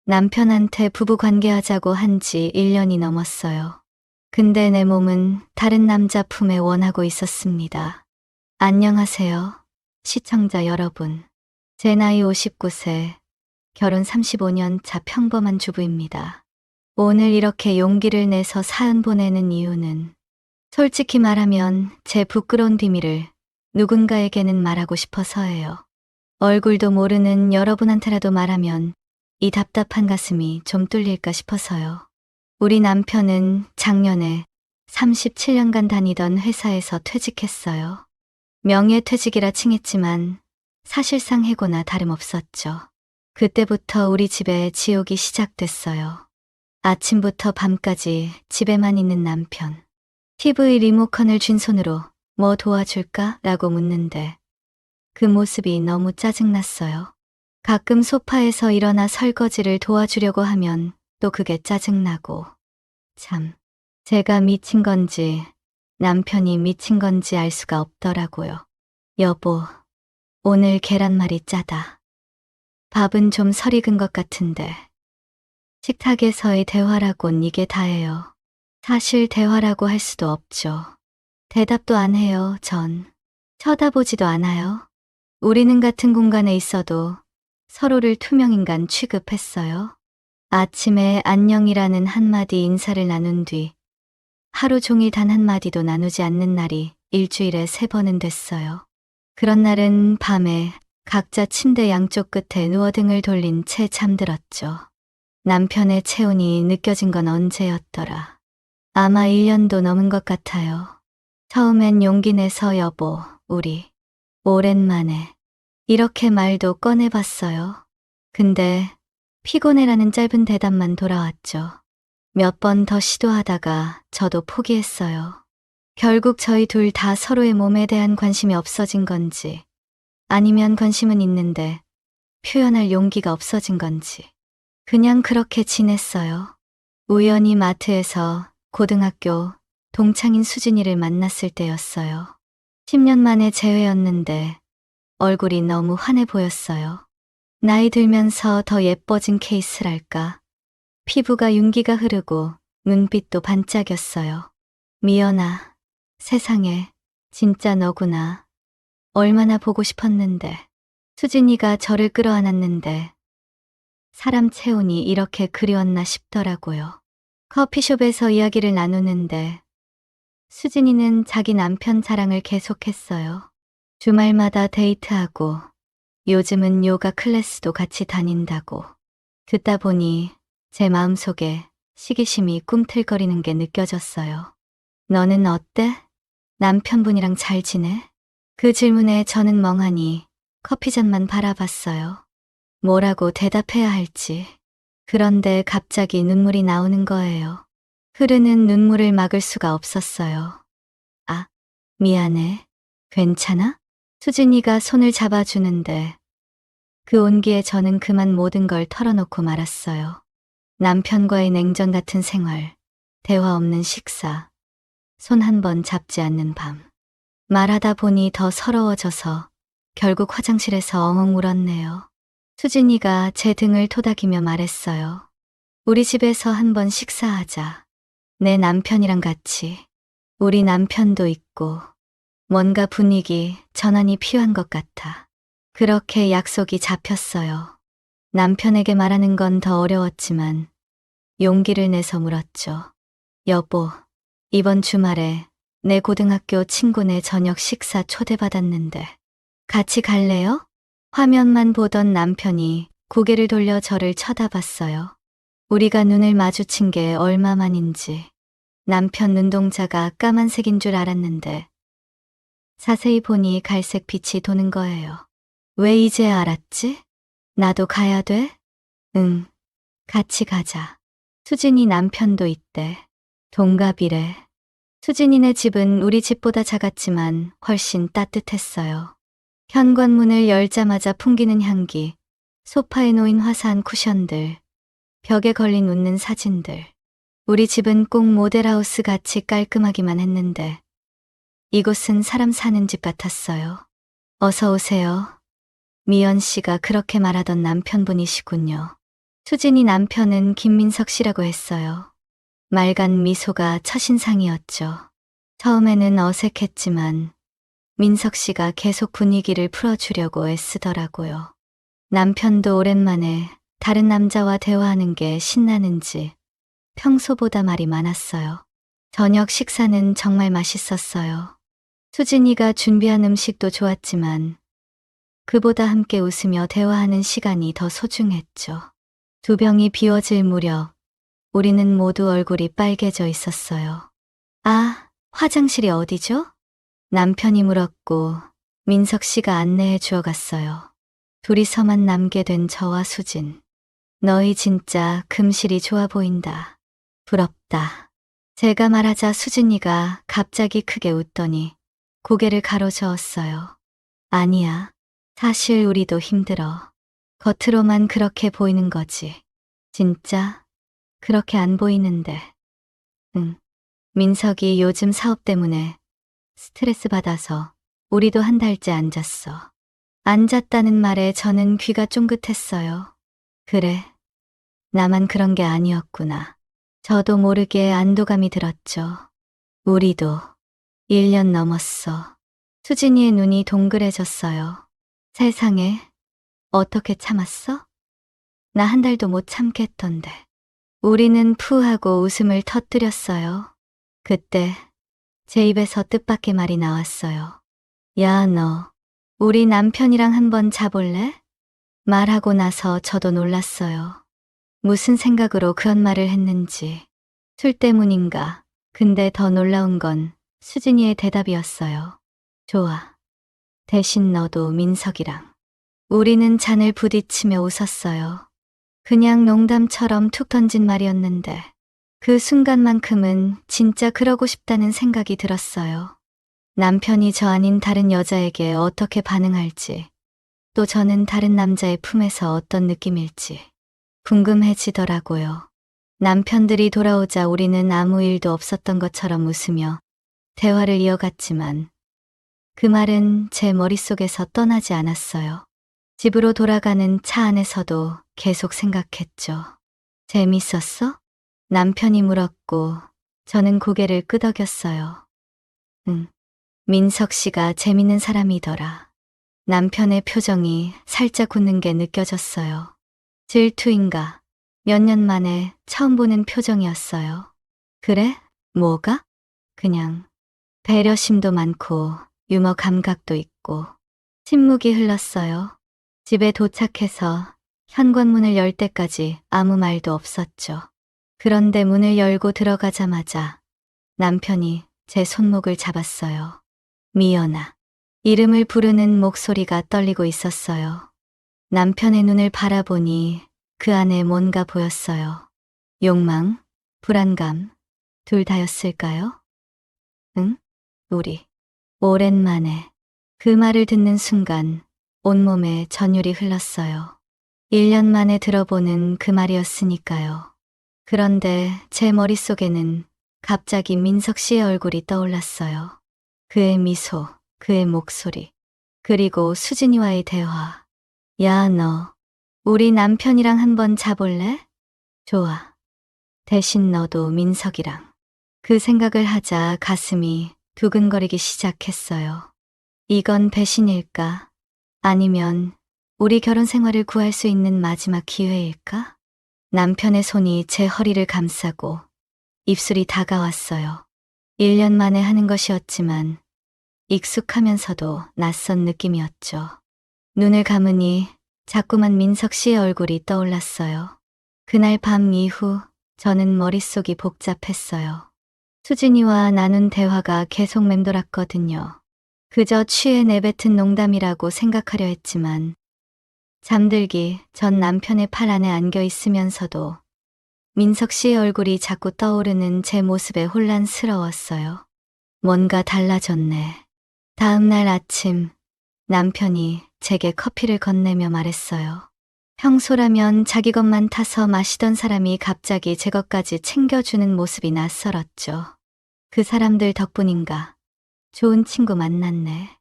남편한테 부부 관계하자고 한 지 1년이 넘었어요. 근데 내 몸은 다른 남자 품에 원하고 있었습니다. 안녕하세요. 시청자 여러분. 제 나이 59세, 결혼 35년 차 평범한 주부입니다. 오늘 이렇게 용기를 내서 사연 보내는 이유는 솔직히 말하면 제 부끄러운 비밀을 누군가에게는 말하고 싶어서예요. 얼굴도 모르는 여러분한테라도 말하면 이 답답한 가슴이 좀 뚫릴까 싶어서요. 우리 남편은 작년에 37년간 다니던 회사에서 퇴직했어요. 명예퇴직이라 칭했지만 사실상 해고나 다름없었죠. 그때부터 우리 집에 지옥이 시작됐어요. 아침부터 밤까지 집에만 있는 남편. TV 리모컨을 쥔 손으로 뭐 도와줄까? 라고 묻는데 그 모습이 너무 짜증났어요. 가끔 소파에서 일어나 설거지를 도와주려고 하면 또 그게 짜증나고. 참, 제가 미친 건지 남편이 미친 건지 알 수가 없더라고요. 여보, 오늘 계란말이 짜다. 밥은 좀 설 익은 것 같은데. 식탁에서의 대화라곤 이게 다예요. 사실 대화라고 할 수도 없죠. 대답도 안 해요, 전. 쳐다보지도 않아요. 우리는 같은 공간에 있어도 서로를 투명인간 취급했어요. 아침에 안녕이라는 한마디 인사를 나눈 뒤 하루 종일 단 한마디도 나누지 않는 날이 일주일에 3번은 됐어요. 그런 날은 밤에 각자 침대 양쪽 끝에 누워 등을 돌린 채 잠들었죠. 남편의 체온이 느껴진 건 언제였더라. 아마 1년도 넘은 것 같아요. 처음엔 용기 내서 여보, 우리 오랜만에 이렇게 말도 꺼내봤어요. 근데 피곤해라는 짧은 대답만 돌아왔죠. 몇 번 더 시도하다가 저도 포기했어요. 결국 저희 둘 다 서로의 몸에 대한 관심이 없어진 건지 아니면 관심은 있는데 표현할 용기가 없어진 건지 그냥 그렇게 지냈어요. 우연히 마트에서 고등학교 동창인 수진이를 만났을 때였어요. 10년 만에 재회였는데 얼굴이 너무 환해 보였어요. 나이 들면서 더 예뻐진 케이스랄까. 피부가 윤기가 흐르고 눈빛도 반짝였어요. 미연아, 세상에 진짜 너구나. 얼마나 보고 싶었는데. 수진이가 저를 끌어안았는데 사람 체온이 이렇게 그리웠나 싶더라고요. 커피숍에서 이야기를 나누는데 수진이는 자기 남편 자랑을 계속했어요. 주말마다 데이트하고 요즘은 요가 클래스도 같이 다닌다고. 듣다 보니 제 마음속에 시기심이 꿈틀거리는 게 느껴졌어요. 너는 어때? 남편분이랑 잘 지내? 그 질문에 저는 멍하니 커피잔만 바라봤어요. 뭐라고 대답해야 할지. 그런데 갑자기 눈물이 나오는 거예요. 흐르는 눈물을 막을 수가 없었어요. 아, 미안해. 괜찮아? 수진이가 손을 잡아주는데 그 온기에 저는 그만 모든 걸 털어놓고 말았어요. 남편과의 냉전 같은 생활, 대화 없는 식사, 손 한 번 잡지 않는 밤. 말하다 보니 더 서러워져서 결국 화장실에서 엉엉 울었네요. 수진이가 제 등을 토닥이며 말했어요. 우리 집에서 한번 식사하자. 내 남편이랑 같이. 우리 남편도 있고 뭔가 분위기 전환이 필요한 것 같아. 그렇게 약속이 잡혔어요. 남편에게 말하는 건 더 어려웠지만 용기를 내서 물었죠. 여보, 이번 주말에 내 고등학교 친구네 저녁 식사 초대받았는데 같이 갈래요? 화면만 보던 남편이 고개를 돌려 저를 쳐다봤어요. 우리가 눈을 마주친 게 얼마만인지 남편 눈동자가 까만색인 줄 알았는데 자세히 보니 갈색 빛이 도는 거예요. 왜 이제 알았지? 나도 가야 돼? 응, 같이 가자. 수진이 남편도 있대. 동갑이래. 수진이네 집은 우리 집보다 작았지만 훨씬 따뜻했어요. 현관문을 열자마자 풍기는 향기, 소파에 놓인 화사한 쿠션들, 벽에 걸린 웃는 사진들. 우리 집은 꼭 모델하우스 같이 깔끔하기만 했는데 이곳은 사람 사는 집 같았어요. 어서 오세요. 미연 씨가 그렇게 말하던 남편분이시군요. 수진이 남편은 김민석 씨라고 했어요. 맑은 미소가 첫인상이었죠. 처음에는 어색했지만 민석 씨가 계속 분위기를 풀어주려고 애쓰더라고요. 남편도 오랜만에 다른 남자와 대화하는 게 신나는지 평소보다 말이 많았어요. 저녁 식사는 정말 맛있었어요. 수진이가 준비한 음식도 좋았지만 그보다 함께 웃으며 대화하는 시간이 더 소중했죠. 두 병이 비워질 무렵 우리는 모두 얼굴이 빨개져 있었어요. 아, 화장실이 어디죠? 남편이 물었고 민석 씨가 안내해 주어 갔어요. 둘이서만 남게 된 저와 수진. 너희 진짜 금실이 좋아 보인다. 부럽다. 제가 말하자 수진이가 갑자기 크게 웃더니 고개를 가로저었어요. 아니야. 사실 우리도 힘들어. 겉으로만 그렇게 보이는 거지. 진짜 그렇게 안 보이는데. 응. 민석이 요즘 사업 때문에 스트레스 받아서 우리도 한 달째 안 잤어. 안 잤다는 말에 저는 귀가 쫑긋했어요. 그래. 나만 그런 게 아니었구나. 저도 모르게 안도감이 들었죠. 우리도 1년 넘었어. 수진이의 눈이 동그래졌어요. 세상에, 어떻게 참았어? 나 한 달도 못 참겠던데. 우리는 푸하고 웃음을 터뜨렸어요. 그때 제 입에서 뜻밖의 말이 나왔어요. 야, 너, 우리 남편이랑 한번 자볼래? 말하고 나서 저도 놀랐어요. 무슨 생각으로 그런 말을 했는지. 술 때문인가. 근데 더 놀라운 건 수진이의 대답이었어요. 좋아. 대신 너도 민석이랑. 우리는 잔을 부딪히며 웃었어요. 그냥 농담처럼 툭 던진 말이었는데 그 순간만큼은 진짜 그러고 싶다는 생각이 들었어요. 남편이 저 아닌 다른 여자에게 어떻게 반응할지, 또 저는 다른 남자의 품에서 어떤 느낌일지 궁금해지더라고요. 남편들이 돌아오자 우리는 아무 일도 없었던 것처럼 웃으며 대화를 이어갔지만 그 말은 제 머릿속에서 떠나지 않았어요. 집으로 돌아가는 차 안에서도 계속 생각했죠. 재밌었어? 남편이 물었고 저는 고개를 끄덕였어요. 응. 민석 씨가 재밌는 사람이더라. 남편의 표정이 살짝 웃는 게 느껴졌어요. 질투인가? 몇 년 만에 처음 보는 표정이었어요. 그래? 뭐가? 그냥 배려심도 많고 유머 감각도 있고. 침묵이 흘렀어요. 집에 도착해서 현관문을 열 때까지 아무 말도 없었죠. 그런데 문을 열고 들어가자마자 남편이 제 손목을 잡았어요. 미연아. 이름을 부르는 목소리가 떨리고 있었어요. 남편의 눈을 바라보니 그 안에 뭔가 보였어요. 욕망, 불안감, 둘 다였을까요? 응? 우리. 오랜만에 그 말을 듣는 순간 온몸에 전율이 흘렀어요. 1년 만에 들어보는 그 말이었으니까요. 그런데 제 머릿속에는 갑자기 민석 씨의 얼굴이 떠올랐어요. 그의 미소, 그의 목소리, 그리고 수진이와의 대화. 야, 너, 우리 남편이랑 한번 자볼래? 좋아. 대신 너도 민석이랑. 그 생각을 하자 가슴이 두근거리기 시작했어요. 이건 배신일까? 아니면 우리 결혼 생활을 구할 수 있는 마지막 기회일까? 남편의 손이 제 허리를 감싸고 입술이 다가왔어요. 1년 만에 하는 것이었지만 익숙하면서도 낯선 느낌이었죠. 눈을 감으니 자꾸만 민석 씨의 얼굴이 떠올랐어요. 그날 밤 이후 저는 머릿속이 복잡했어요. 수진이와 나눈 대화가 계속 맴돌았거든요. 그저 취해 내뱉은 농담이라고 생각하려 했지만 잠들기 전 남편의 팔 안에 안겨 있으면서도 민석 씨의 얼굴이 자꾸 떠오르는 제 모습에 혼란스러웠어요. 뭔가 달라졌네. 다음 날 아침 남편이 제게 커피를 건네며 말했어요. 평소라면 자기 것만 타서 마시던 사람이 갑자기 제 것까지 챙겨주는 모습이 낯설었죠. 그 사람들 덕분인가 좋은 친구 만났네.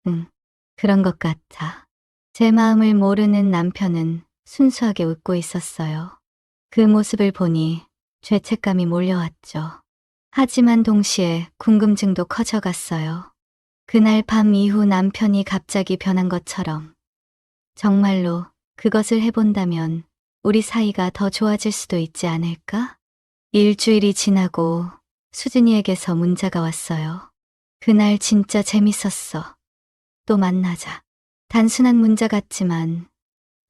응, 그런 것 같아. 제 마음을 모르는 남편은 순수하게 웃고 있었어요. 그 모습을 보니 죄책감이 몰려왔죠. 하지만 동시에 궁금증도 커져갔어요. 그날 밤 이후 남편이 갑자기 변한 것처럼 정말로 그것을 해본다면 우리 사이가 더 좋아질 수도 있지 않을까? 일주일이 지나고 수진이에게서 문자가 왔어요. 그날 진짜 재밌었어. 또 만나자. 단순한 문자 같지만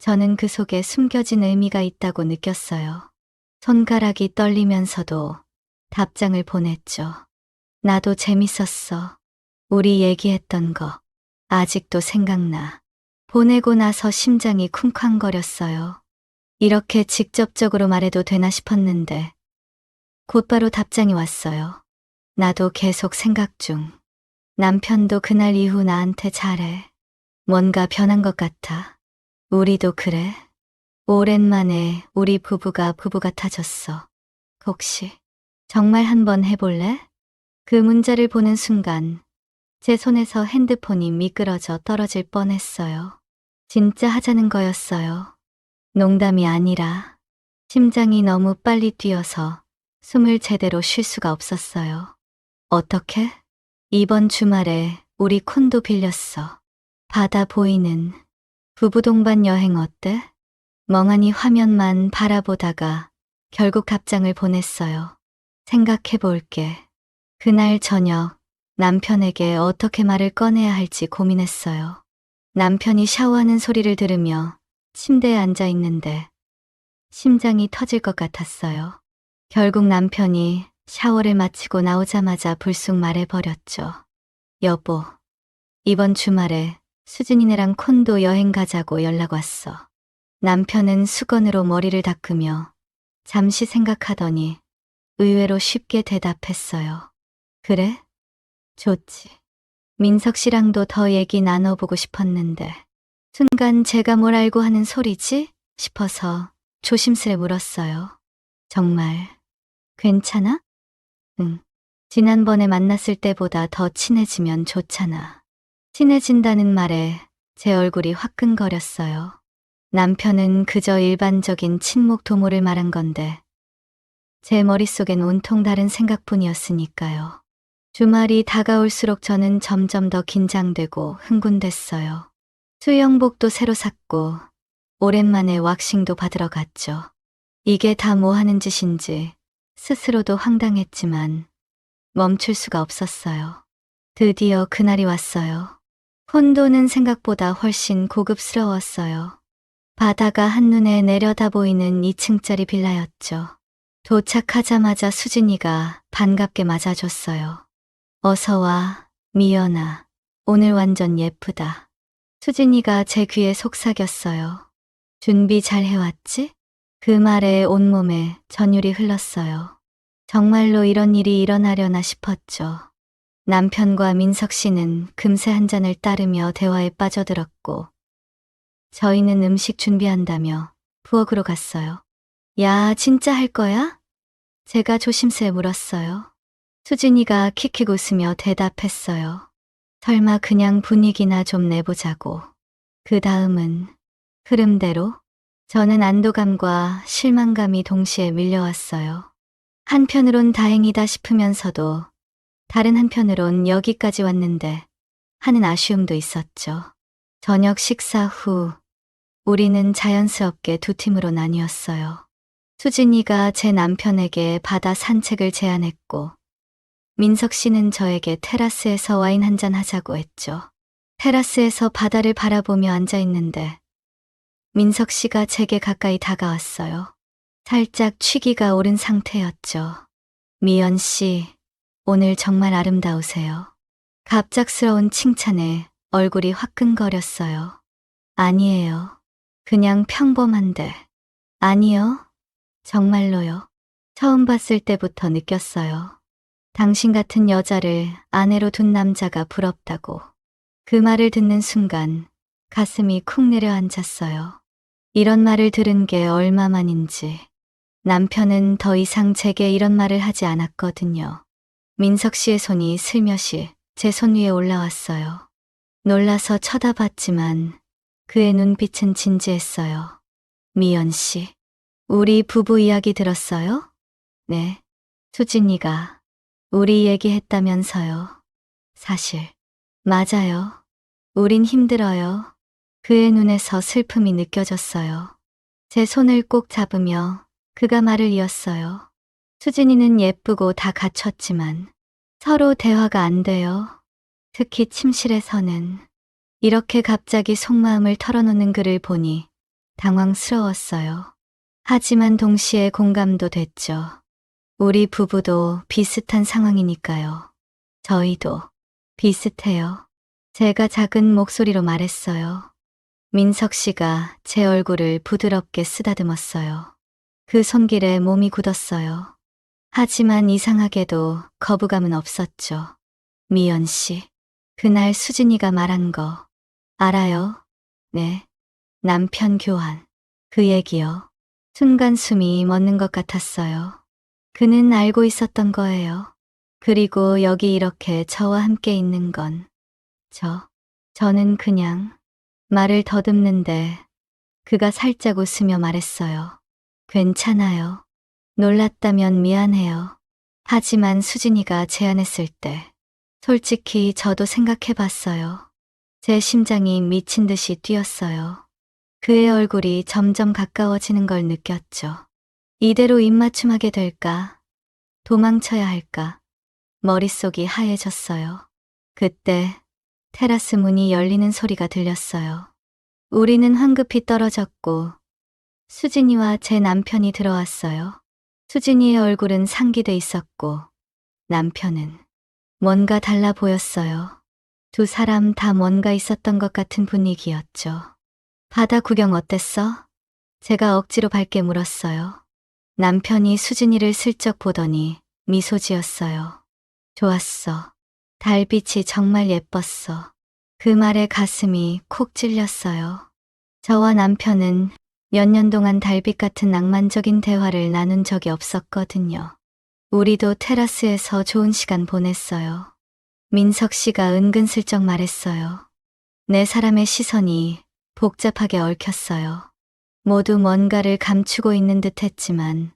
저는 그 속에 숨겨진 의미가 있다고 느꼈어요. 손가락이 떨리면서도 답장을 보냈죠. 나도 재밌었어. 우리 얘기했던 거 아직도 생각나. 보내고 나서 심장이 쿵쾅거렸어요. 이렇게 직접적으로 말해도 되나 싶었는데 곧바로 답장이 왔어요. 나도 계속 생각 중. 남편도 그날 이후 나한테 잘해. 뭔가 변한 것 같아. 우리도 그래. 오랜만에 우리 부부가 부부 같아졌어. 혹시 정말 한번 해볼래? 그 문자를 보는 순간 제 손에서 핸드폰이 미끄러져 떨어질 뻔했어요. 진짜 하자는 거였어요. 농담이 아니라 심장이 너무 빨리 뛰어서 숨을 제대로 쉴 수가 없었어요. 어떻게? 이번 주말에 우리 콘도 빌렸어. 바다 보이는 부부 동반 여행 어때? 멍하니 화면만 바라보다가 결국 답장을 보냈어요. 생각해 볼게. 그날 저녁 남편에게 어떻게 말을 꺼내야 할지 고민했어요. 남편이 샤워하는 소리를 들으며 침대에 앉아 있는데 심장이 터질 것 같았어요. 결국 남편이 샤워를 마치고 나오자마자 불쑥 말해버렸죠. 여보, 이번 주말에 수진이네랑 콘도 여행 가자고 연락 왔어. 남편은 수건으로 머리를 닦으며 잠시 생각하더니 의외로 쉽게 대답했어요. 그래? 좋지. 민석 씨랑도 더 얘기 나눠보고 싶었는데 순간 제가 뭘 알고 하는 소리지? 싶어서 조심스레 물었어요. 정말 괜찮아? 응. 지난번에 만났을 때보다 더 친해지면 좋잖아. 친해진다는 말에 제 얼굴이 화끈거렸어요. 남편은 그저 일반적인 친목 도모를 말한 건데 제 머릿속엔 온통 다른 생각뿐이었으니까요. 주말이 다가올수록 저는 점점 더 긴장되고 흥분됐어요. 수영복도 새로 샀고 오랜만에 왁싱도 받으러 갔죠. 이게 다 뭐 하는 짓인지 스스로도 황당했지만 멈출 수가 없었어요. 드디어 그날이 왔어요. 콘도는 생각보다 훨씬 고급스러웠어요. 바다가 한눈에 내려다 보이는 2층짜리 빌라였죠. 도착하자마자 수진이가 반갑게 맞아줬어요. 어서 와, 미연아. 오늘 완전 예쁘다. 수진이가 제 귀에 속삭였어요. 준비 잘 해왔지? 그 말에 온몸에 전율이 흘렀어요. 정말로 이런 일이 일어나려나 싶었죠. 남편과 민석 씨는 금세 한 잔을 따르며 대화에 빠져들었고 저희는 음식 준비한다며 부엌으로 갔어요. 야, 진짜 할 거야? 제가 조심스레 물었어요. 수진이가 킥킥 웃으며 대답했어요. 설마 그냥 분위기나 좀 내보자고. 그 다음은 흐름대로 저는 안도감과 실망감이 동시에 밀려왔어요. 한편으론 다행이다 싶으면서도 다른 한편으론 여기까지 왔는데 하는 아쉬움도 있었죠. 저녁 식사 후 우리는 자연스럽게 두 팀으로 나뉘었어요. 수진이가 제 남편에게 바다 산책을 제안했고 민석 씨는 저에게 테라스에서 와인 한잔 하자고 했죠. 테라스에서 바다를 바라보며 앉아 있는데 민석 씨가 제게 가까이 다가왔어요. 살짝 취기가 오른 상태였죠. 미연 씨, 오늘 정말 아름다우세요. 갑작스러운 칭찬에 얼굴이 화끈거렸어요. 아니에요. 그냥 평범한데. 아니요. 정말로요. 처음 봤을 때부터 느꼈어요. 당신 같은 여자를 아내로 둔 남자가 부럽다고. 그 말을 듣는 순간 가슴이 쿵 내려앉았어요. 이런 말을 들은 게 얼마만인지. 남편은 더 이상 제게 이런 말을 하지 않았거든요. 민석 씨의 손이 슬며시 제 손 위에 올라왔어요. 놀라서 쳐다봤지만 그의 눈빛은 진지했어요. 미연 씨, 우리 부부 이야기 들었어요? 네. 수진이가 우리 얘기했다면서요. 사실, 맞아요. 우린 힘들어요. 그의 눈에서 슬픔이 느껴졌어요. 제 손을 꼭 잡으며 그가 말을 이었어요. 수진이는 예쁘고 다 갖췄지만 서로 대화가 안 돼요. 특히 침실에서는 이렇게 갑자기 속마음을 털어놓는 그를 보니 당황스러웠어요. 하지만 동시에 공감도 됐죠. 우리 부부도 비슷한 상황이니까요. 저희도 비슷해요. 제가 작은 목소리로 말했어요. 민석 씨가 제 얼굴을 부드럽게 쓰다듬었어요. 그 손길에 몸이 굳었어요. 하지만 이상하게도 거부감은 없었죠. 미연 씨, 그날 수진이가 말한 거 알아요? 네. 남편 교환. 그 얘기요. 순간 숨이 멎는 것 같았어요. 그는 알고 있었던 거예요. 그리고 여기 이렇게 저와 함께 있는 건 저는 그냥 말을 더듬는데 그가 살짝 웃으며 말했어요. 괜찮아요. 놀랐다면 미안해요. 하지만 수진이가 제안했을 때 솔직히 저도 생각해 봤어요. 제 심장이 미친 듯이 뛰었어요. 그의 얼굴이 점점 가까워지는 걸 느꼈죠. 이대로 입맞춤하게 될까? 도망쳐야 할까? 머릿속이 하얘졌어요. 그때 테라스 문이 열리는 소리가 들렸어요. 우리는 황급히 떨어졌고 수진이와 제 남편이 들어왔어요. 수진이의 얼굴은 상기돼 있었고 남편은 뭔가 달라 보였어요. 두 사람 다 뭔가 있었던 것 같은 분위기였죠. 바다 구경 어땠어? 제가 억지로 밝게 물었어요. 남편이 수진이를 슬쩍 보더니 미소 지었어요. 좋았어. 달빛이 정말 예뻤어. 그 말에 가슴이 콕 찔렸어요. 저와 남편은 몇 년 동안 달빛 같은 낭만적인 대화를 나눈 적이 없었거든요. 우리도 테라스에서 좋은 시간 보냈어요. 민석 씨가 은근슬쩍 말했어요. 네 사람의 시선이 복잡하게 얽혔어요. 모두 뭔가를 감추고 있는 듯 했지만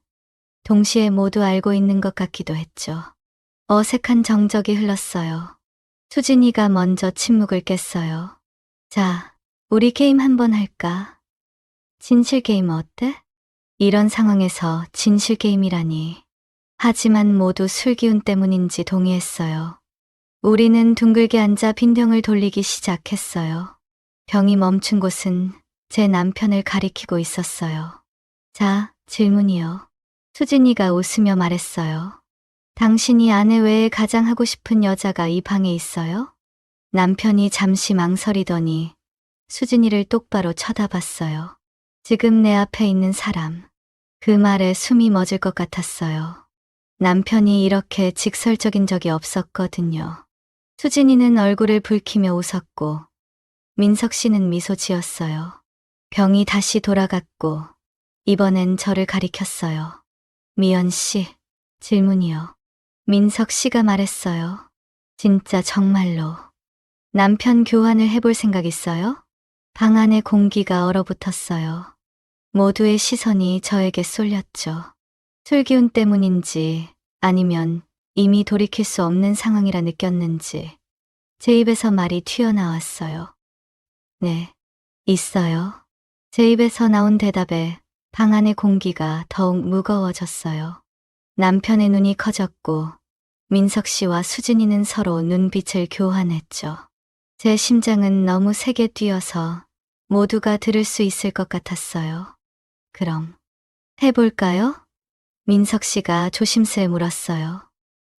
동시에 모두 알고 있는 것 같기도 했죠. 어색한 정적이 흘렀어요. 수진이가 먼저 침묵을 깼어요. 자, 우리 게임 한번 할까? 진실 게임 어때? 이런 상황에서 진실 게임이라니. 하지만 모두 술기운 때문인지 동의했어요. 우리는 둥글게 앉아 빈병을 돌리기 시작했어요. 병이 멈춘 곳은 제 남편을 가리키고 있었어요. 자, 질문이요. 수진이가 웃으며 말했어요. 당신이 아내 외에 가장 하고 싶은 여자가 이 방에 있어요? 남편이 잠시 망설이더니 수진이를 똑바로 쳐다봤어요. 지금 내 앞에 있는 사람. 그 말에 숨이 멎을 것 같았어요. 남편이 이렇게 직설적인 적이 없었거든요. 수진이는 얼굴을 붉히며 웃었고 민석 씨는 미소 지었어요. 병이 다시 돌아갔고 이번엔 저를 가리켰어요. 미연 씨, 질문이요. 민석 씨가 말했어요. 진짜 정말로. 남편 교환을 해볼 생각 있어요? 방 안의 공기가 얼어붙었어요. 모두의 시선이 저에게 쏠렸죠. 술기운 때문인지 아니면 이미 돌이킬 수 없는 상황이라 느꼈는지 제 입에서 말이 튀어나왔어요. 네, 있어요. 제 입에서 나온 대답에 방 안의 공기가 더욱 무거워졌어요. 남편의 눈이 커졌고 민석 씨와 수진이는 서로 눈빛을 교환했죠. 제 심장은 너무 세게 뛰어서 모두가 들을 수 있을 것 같았어요. 그럼 해볼까요? 민석 씨가 조심스레 물었어요.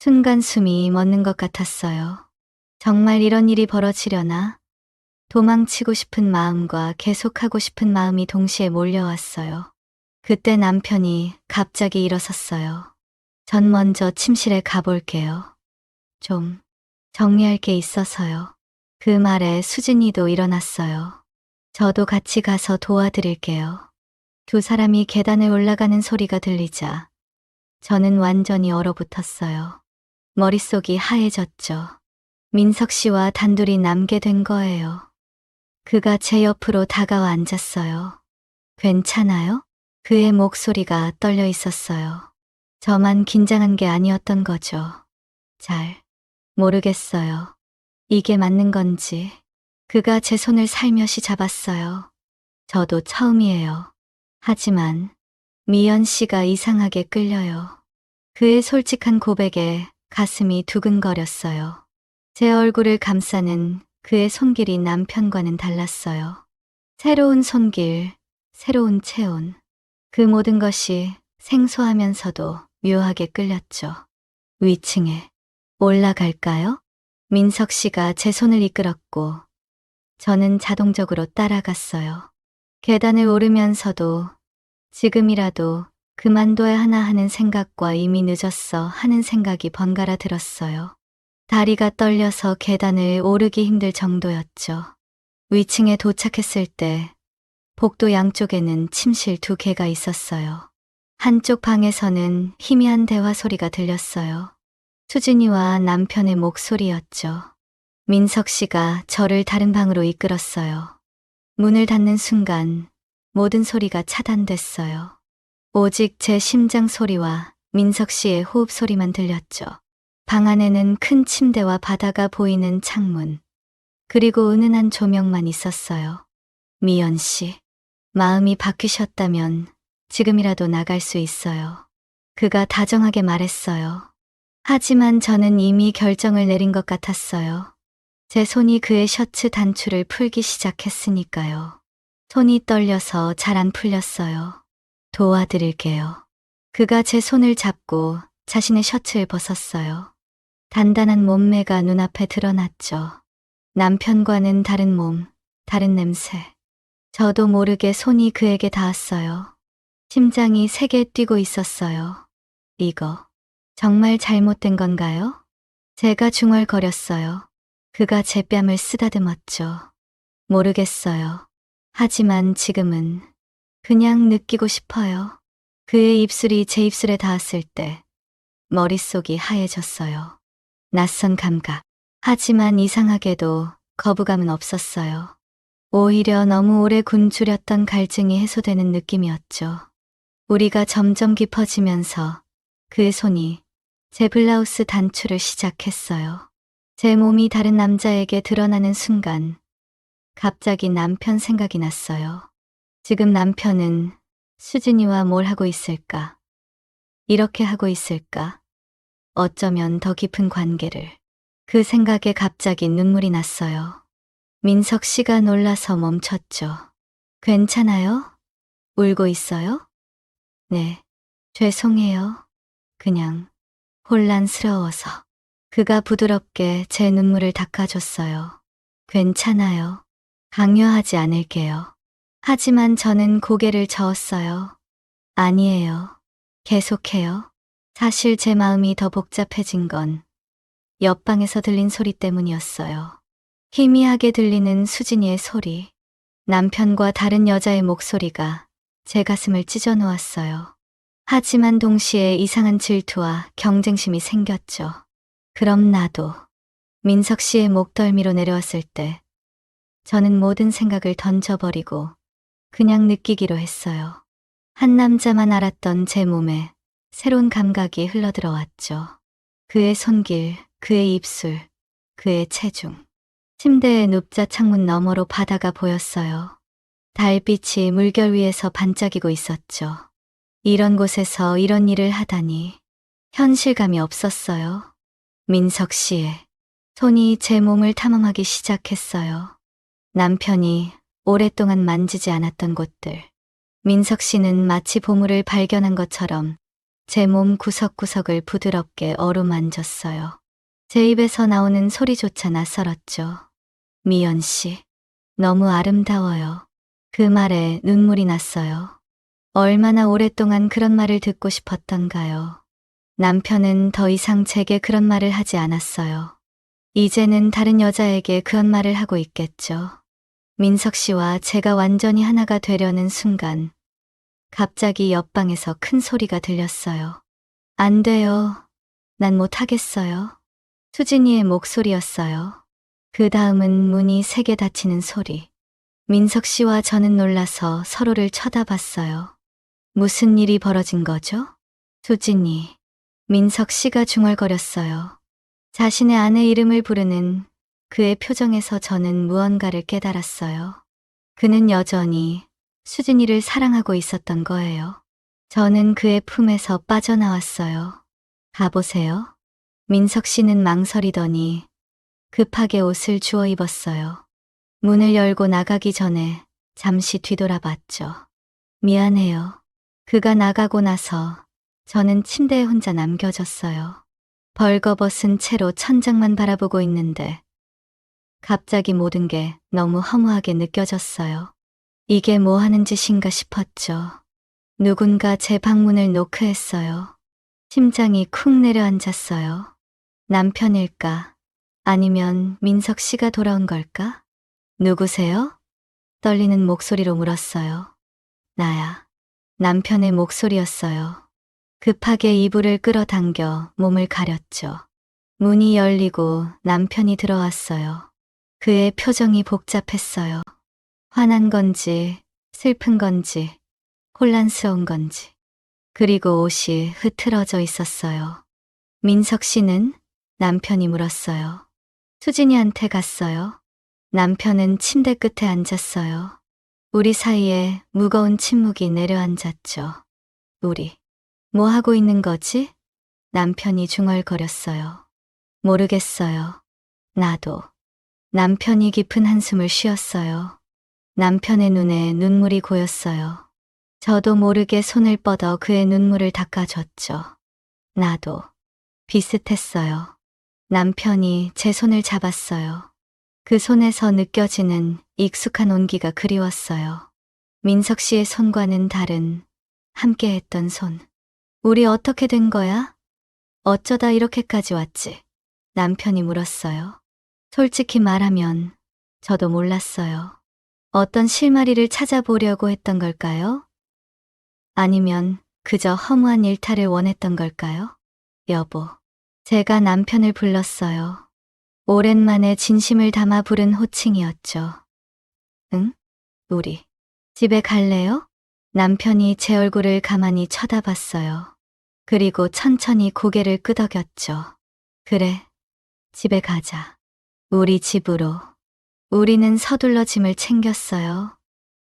순간 숨이 멎는 것 같았어요. 정말 이런 일이 벌어지려나? 도망치고 싶은 마음과 계속하고 싶은 마음이 동시에 몰려왔어요. 그때 남편이 갑자기 일어섰어요. 전 먼저 침실에 가볼게요. 좀 정리할 게 있어서요. 그 말에 수진이도 일어났어요. 저도 같이 가서 도와드릴게요. 두 사람이 계단을 올라가는 소리가 들리자 저는 완전히 얼어붙었어요. 머릿속이 하얘졌죠. 민석 씨와 단둘이 남게 된 거예요. 그가 제 옆으로 다가와 앉았어요. 괜찮아요? 그의 목소리가 떨려 있었어요. 저만 긴장한 게 아니었던 거죠. 잘 모르겠어요. 이게 맞는 건지. 그가 제 손을 살며시 잡았어요. 저도 처음이에요. 하지만 미연 씨가 이상하게 끌려요. 그의 솔직한 고백에 가슴이 두근거렸어요. 제 얼굴을 감싸는 그의 손길이 남편과는 달랐어요. 새로운 손길, 새로운 체온. 그 모든 것이 생소하면서도 묘하게 끌렸죠. 위층에 올라갈까요? 민석 씨가 제 손을 이끌었고 저는 자동적으로 따라갔어요. 계단을 오르면서도 지금이라도 그만둬야 하나 하는 생각과 이미 늦었어 하는 생각이 번갈아 들었어요. 다리가 떨려서 계단을 오르기 힘들 정도였죠. 위층에 도착했을 때 복도 양쪽에는 침실 2개가 있었어요. 한쪽 방에서는 희미한 대화 소리가 들렸어요. 수진이와 남편의 목소리였죠. 민석 씨가 저를 다른 방으로 이끌었어요. 문을 닫는 순간 모든 소리가 차단됐어요. 오직 제 심장 소리와 민석 씨의 호흡 소리만 들렸죠. 방 안에는 큰 침대와 바다가 보이는 창문, 그리고 은은한 조명만 있었어요. 미연 씨, 마음이 바뀌셨다면 지금이라도 나갈 수 있어요. 그가 다정하게 말했어요. 하지만 저는 이미 결정을 내린 것 같았어요. 제 손이 그의 셔츠 단추를 풀기 시작했으니까요. 손이 떨려서 잘 안 풀렸어요. 도와드릴게요. 그가 제 손을 잡고 자신의 셔츠를 벗었어요. 단단한 몸매가 눈앞에 드러났죠. 남편과는 다른 몸, 다른 냄새. 저도 모르게 손이 그에게 닿았어요. 심장이 세게 뛰고 있었어요. 이거 정말 잘못된 건가요? 제가 중얼거렸어요. 그가 제 뺨을 쓰다듬었죠. 모르겠어요. 하지만 지금은 그냥 느끼고 싶어요. 그의 입술이 제 입술에 닿았을 때 머릿속이 하얘졌어요. 낯선 감각. 하지만 이상하게도 거부감은 없었어요. 오히려 너무 오래 굶주렸던 갈증이 해소되는 느낌이었죠. 우리가 점점 깊어지면서 그의 손이 제 블라우스 단추를 시작했어요. 제 몸이 다른 남자에게 드러나는 순간 갑자기 남편 생각이 났어요. 지금 남편은 수진이와 뭘 하고 있을까? 이렇게 하고 있을까? 어쩌면 더 깊은 관계를. 그 생각에 갑자기 눈물이 났어요. 민석 씨가 놀라서 멈췄죠. 괜찮아요? 울고 있어요? 네, 죄송해요. 그냥 혼란스러워서. 그가 부드럽게 제 눈물을 닦아줬어요. 괜찮아요. 강요하지 않을게요. 하지만 저는 고개를 저었어요. 아니에요. 계속해요. 사실 제 마음이 더 복잡해진 건 옆방에서 들린 소리 때문이었어요. 희미하게 들리는 수진이의 소리, 남편과 다른 여자의 목소리가 제 가슴을 찢어 놓았어요. 하지만 동시에 이상한 질투와 경쟁심이 생겼죠. 그럼 나도. 민석 씨의 목덜미로 내려왔을 때 저는 모든 생각을 던져버리고 그냥 느끼기로 했어요. 한 남자만 알았던 제 몸에 새로운 감각이 흘러들어왔죠. 그의 손길, 그의 입술, 그의 체중. 침대에 눕자 창문 너머로 바다가 보였어요. 달빛이 물결 위에서 반짝이고 있었죠. 이런 곳에서 이런 일을 하다니 현실감이 없었어요. 민석 씨의 손이 제 몸을 탐험하기 시작했어요. 남편이 오랫동안 만지지 않았던 곳들. 민석 씨는 마치 보물을 발견한 것처럼 제 몸 구석구석을 부드럽게 어루만졌어요. 제 입에서 나오는 소리조차 낯설었죠. 미연 씨, 너무 아름다워요. 그 말에 눈물이 났어요. 얼마나 오랫동안 그런 말을 듣고 싶었던가요. 남편은 더 이상 제게 그런 말을 하지 않았어요. 이제는 다른 여자에게 그런 말을 하고 있겠죠. 민석 씨와 제가 완전히 하나가 되려는 순간 갑자기 옆방에서 큰 소리가 들렸어요. 안 돼요. 난 못하겠어요. 수진이의 목소리였어요. 그 다음은 문이 세게 닫히는 소리. 민석 씨와 저는 놀라서 서로를 쳐다봤어요. 무슨 일이 벌어진 거죠? 수진이. 민석 씨가 중얼거렸어요. 자신의 아내 이름을 부르는 그의 표정에서 저는 무언가를 깨달았어요. 그는 여전히 수진이를 사랑하고 있었던 거예요. 저는 그의 품에서 빠져나왔어요. 가보세요. 민석 씨는 망설이더니 급하게 옷을 주워 입었어요. 문을 열고 나가기 전에 잠시 뒤돌아봤죠. 미안해요. 그가 나가고 나서 저는 침대에 혼자 남겨졌어요. 벌거벗은 채로 천장만 바라보고 있는데 갑자기 모든 게 너무 허무하게 느껴졌어요. 이게 뭐 하는 짓인가 싶었죠. 누군가 제 방문을 노크했어요. 심장이 쿵 내려앉았어요. 남편일까? 아니면 민석 씨가 돌아온 걸까? 누구세요? 떨리는 목소리로 물었어요. 나야. 남편의 목소리였어요. 급하게 이불을 끌어당겨 몸을 가렸죠. 문이 열리고 남편이 들어왔어요. 그의 표정이 복잡했어요. 화난 건지, 슬픈 건지, 혼란스러운 건지. 그리고 옷이 흐트러져 있었어요. 민석 씨는? 남편이 물었어요. 수진이한테 갔어요. 남편은 침대 끝에 앉았어요. 우리 사이에 무거운 침묵이 내려앉았죠. 우리, 뭐 하고 있는 거지? 남편이 중얼거렸어요. 모르겠어요. 나도. 남편이 깊은 한숨을 쉬었어요. 남편의 눈에 눈물이 고였어요. 저도 모르게 손을 뻗어 그의 눈물을 닦아줬죠. 나도. 비슷했어요. 남편이 제 손을 잡았어요. 그 손에서 느껴지는 익숙한 온기가 그리웠어요. 민석 씨의 손과는 다른 함께했던 손. 우리 어떻게 된 거야? 어쩌다 이렇게까지 왔지? 남편이 물었어요. 솔직히 말하면 저도 몰랐어요. 어떤 실마리를 찾아보려고 했던 걸까요? 아니면 그저 허무한 일탈을 원했던 걸까요? 여보, 제가 남편을 불렀어요. 오랜만에 진심을 담아 부른 호칭이었죠. 응? 우리 집에 갈래요? 남편이 제 얼굴을 가만히 쳐다봤어요. 그리고 천천히 고개를 끄덕였죠. 그래, 집에 가자. 우리 집으로. 우리는 서둘러 짐을 챙겼어요.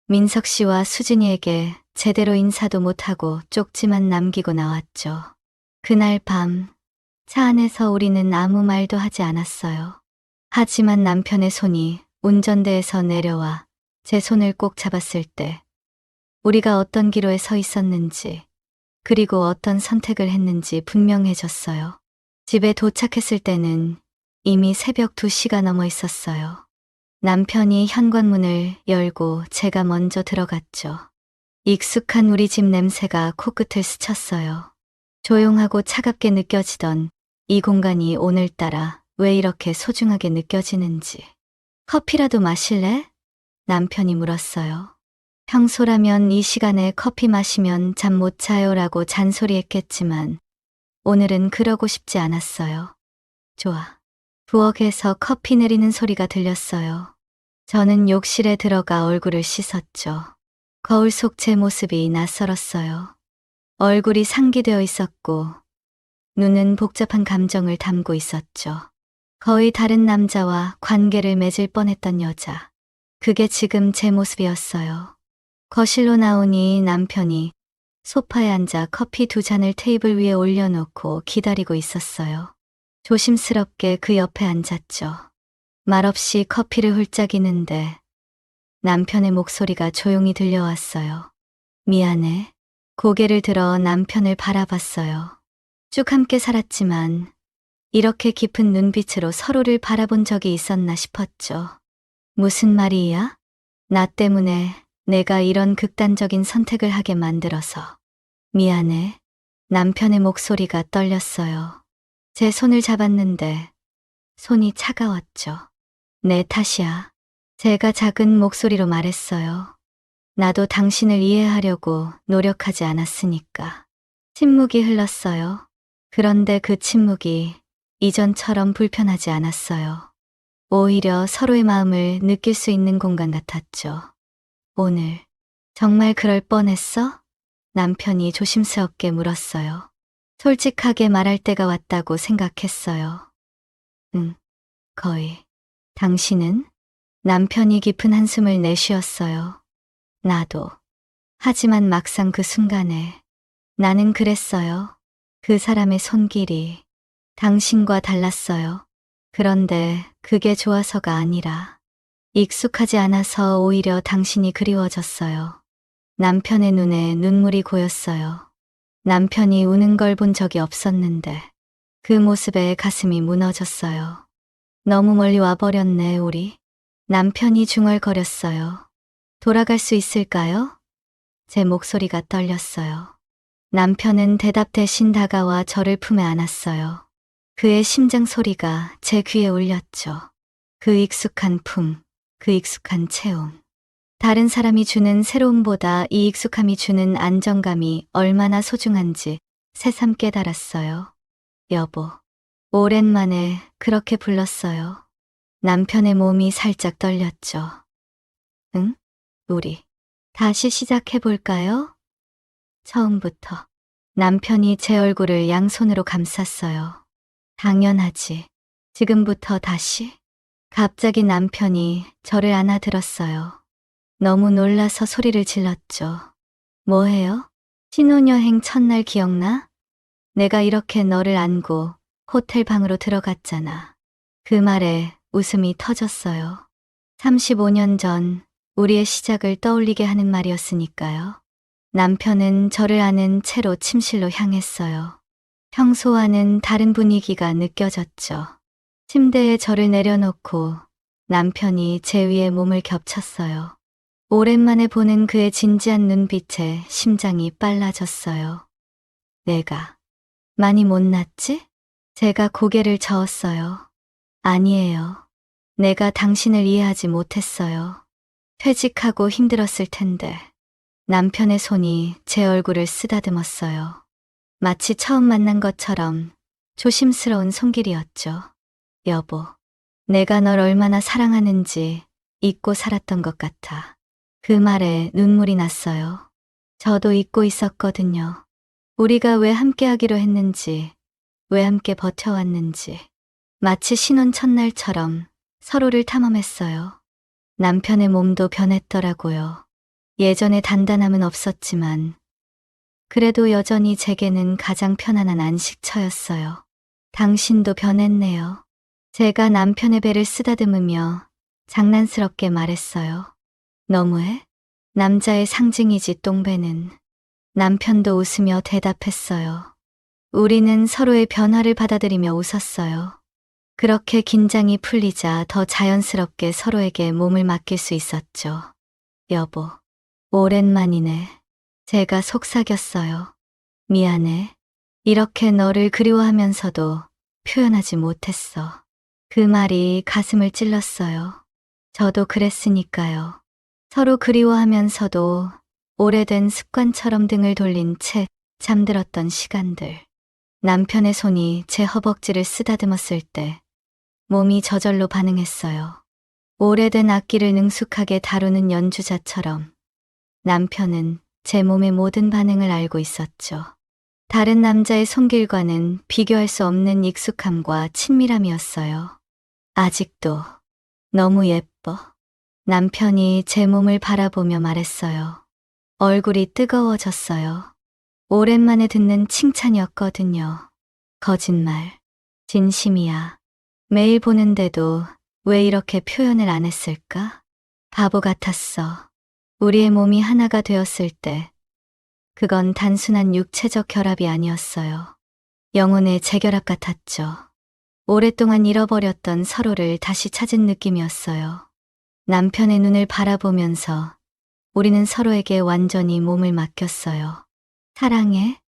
민석 씨와 수진이에게 제대로 인사도 못하고 쪽지만 남기고 나왔죠. 그날 밤, 차 안에서 우리는 아무 말도 하지 않았어요. 하지만 남편의 손이 운전대에서 내려와 제 손을 꼭 잡았을 때 우리가 어떤 기로에 서 있었는지 그리고 어떤 선택을 했는지 분명해졌어요. 집에 도착했을 때는 이미 새벽 2시가 넘어 있었어요. 남편이 현관문을 열고 제가 먼저 들어갔죠. 익숙한 우리 집 냄새가 코끝을 스쳤어요. 조용하고 차갑게 느껴지던 이 공간이 오늘따라 왜 이렇게 소중하게 느껴지는지. 커피라도 마실래? 남편이 물었어요. 평소라면 이 시간에 커피 마시면 잠 못 자요라고 잔소리했겠지만 오늘은 그러고 싶지 않았어요. 좋아. 부엌에서 커피 내리는 소리가 들렸어요. 저는 욕실에 들어가 얼굴을 씻었죠. 거울 속 제 모습이 낯설었어요. 얼굴이 상기되어 있었고 눈은 복잡한 감정을 담고 있었죠. 거의 다른 남자와 관계를 맺을 뻔했던 여자. 그게 지금 제 모습이었어요. 거실로 나오니 남편이 소파에 앉아 커피 2잔을 테이블 위에 올려놓고 기다리고 있었어요. 조심스럽게 그 옆에 앉았죠. 말없이 커피를 훌쩍이는데 남편의 목소리가 조용히 들려왔어요. 미안해. 고개를 들어 남편을 바라봤어요. 쭉 함께 살았지만 이렇게 깊은 눈빛으로 서로를 바라본 적이 있었나 싶었죠. 무슨 말이야? 나 때문에 내가 이런 극단적인 선택을 하게 만들어서. 미안해. 남편의 목소리가 떨렸어요. 제 손을 잡았는데 손이 차가웠죠. 내 탓이야. 제가 작은 목소리로 말했어요. 나도 당신을 이해하려고 노력하지 않았으니까. 침묵이 흘렀어요. 그런데 그 침묵이 이전처럼 불편하지 않았어요. 오히려 서로의 마음을 느낄 수 있는 공간 같았죠. 오늘 정말 그럴 뻔했어? 남편이 조심스럽게 물었어요. 솔직하게 말할 때가 왔다고 생각했어요. 응, 거의. 당신은? 남편이 깊은 한숨을 내쉬었어요. 나도. 하지만 막상 그 순간에 나는 그랬어요. 그 사람의 손길이 당신과 달랐어요. 그런데 그게 좋아서가 아니라 익숙하지 않아서 오히려 당신이 그리워졌어요. 남편의 눈에 눈물이 고였어요. 남편이 우는 걸 본 적이 없었는데 그 모습에 가슴이 무너졌어요. 너무 멀리 와버렸네, 우리. 남편이 중얼거렸어요. 돌아갈 수 있을까요? 제 목소리가 떨렸어요. 남편은 대답 대신 다가와 저를 품에 안았어요. 그의 심장 소리가 제 귀에 울렸죠. 그 익숙한 품, 그 익숙한 체온. 다른 사람이 주는 새로움보다 이 익숙함이 주는 안정감이 얼마나 소중한지 새삼 깨달았어요. 여보, 오랜만에 그렇게 불렀어요. 남편의 몸이 살짝 떨렸죠. 응? 우리 다시 시작해볼까요? 처음부터. 남편이 제 얼굴을 양손으로 감쌌어요. 당연하지. 지금부터 다시. 갑자기 남편이 저를 안아들었어요. 너무 놀라서 소리를 질렀죠. 뭐해요? 신혼여행 첫날 기억나? 내가 이렇게 너를 안고 호텔 방으로 들어갔잖아. 그 말에 웃음이 터졌어요. 35년 전 우리의 시작을 떠올리게 하는 말이었으니까요. 남편은 저를 안은 채로 침실로 향했어요. 평소와는 다른 분위기가 느껴졌죠. 침대에 저를 내려놓고 남편이 제 위에 몸을 겹쳤어요. 오랜만에 보는 그의 진지한 눈빛에 심장이 빨라졌어요. 내가 많이 못났지? 제가 고개를 저었어요. 아니에요. 내가 당신을 이해하지 못했어요. 퇴직하고 힘들었을 텐데. 남편의 손이 제 얼굴을 쓰다듬었어요. 마치 처음 만난 것처럼 조심스러운 손길이었죠. 여보, 내가 널 얼마나 사랑하는지 잊고 살았던 것 같아. 그 말에 눈물이 났어요. 저도 잊고 있었거든요. 우리가 왜 함께하기로 했는지, 왜 함께 버텨왔는지. 마치 신혼 첫날처럼 서로를 탐험했어요. 남편의 몸도 변했더라고요. 예전의 단단함은 없었지만 그래도 여전히 제게는 가장 편안한 안식처였어요. 당신도 변했네요. 제가 남편의 배를 쓰다듬으며 장난스럽게 말했어요. 너무해? 남자의 상징이지 똥배는. 남편도 웃으며 대답했어요. 우리는 서로의 변화를 받아들이며 웃었어요. 그렇게 긴장이 풀리자 더 자연스럽게 서로에게 몸을 맡길 수 있었죠. 여보, 오랜만이네. 제가 속삭였어요. 미안해. 이렇게 너를 그리워하면서도 표현하지 못했어. 그 말이 가슴을 찔렀어요. 저도 그랬으니까요. 서로 그리워하면서도 오래된 습관처럼 등을 돌린 채 잠들었던 시간들. 남편의 손이 제 허벅지를 쓰다듬었을 때 몸이 저절로 반응했어요. 오래된 악기를 능숙하게 다루는 연주자처럼 남편은 제 몸의 모든 반응을 알고 있었죠. 다른 남자의 손길과는 비교할 수 없는 익숙함과 친밀함이었어요. 아직도 너무 예뻐. 남편이 제 몸을 바라보며 말했어요. 얼굴이 뜨거워졌어요. 오랜만에 듣는 칭찬이었거든요. 거짓말. 진심이야. 매일 보는데도 왜 이렇게 표현을 안 했을까? 바보 같았어. 우리의 몸이 하나가 되었을 때 그건 단순한 육체적 결합이 아니었어요. 영혼의 재결합 같았죠. 오랫동안 잃어버렸던 서로를 다시 찾은 느낌이었어요. 남편의 눈을 바라보면서 우리는 서로에게 완전히 몸을 맡겼어요. 사랑해?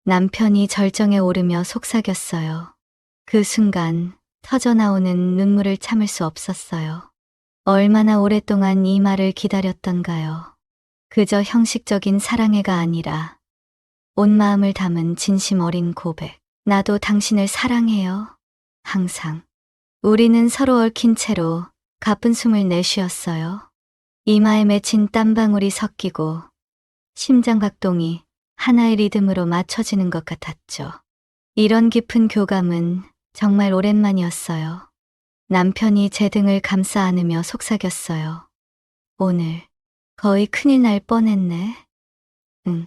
남편이 절정에 오르며 속삭였어요. 그 순간 터져나오는 눈물을 참을 수 없었어요. 얼마나 오랫동안 이 말을 기다렸던가요. 그저 형식적인 사랑해가 아니라 온 마음을 담은 진심 어린 고백. 나도 당신을 사랑해요. 항상. 우리는 서로 얽힌 채로 가쁜 숨을 내쉬었어요. 이마에 맺힌 땀방울이 섞이고 심장박동이 하나의 리듬으로 맞춰지는 것 같았죠. 이런 깊은 교감은 정말 오랜만이었어요. 남편이 제 등을 감싸 안으며 속삭였어요. 오늘 거의 큰일 날 뻔했네. 응.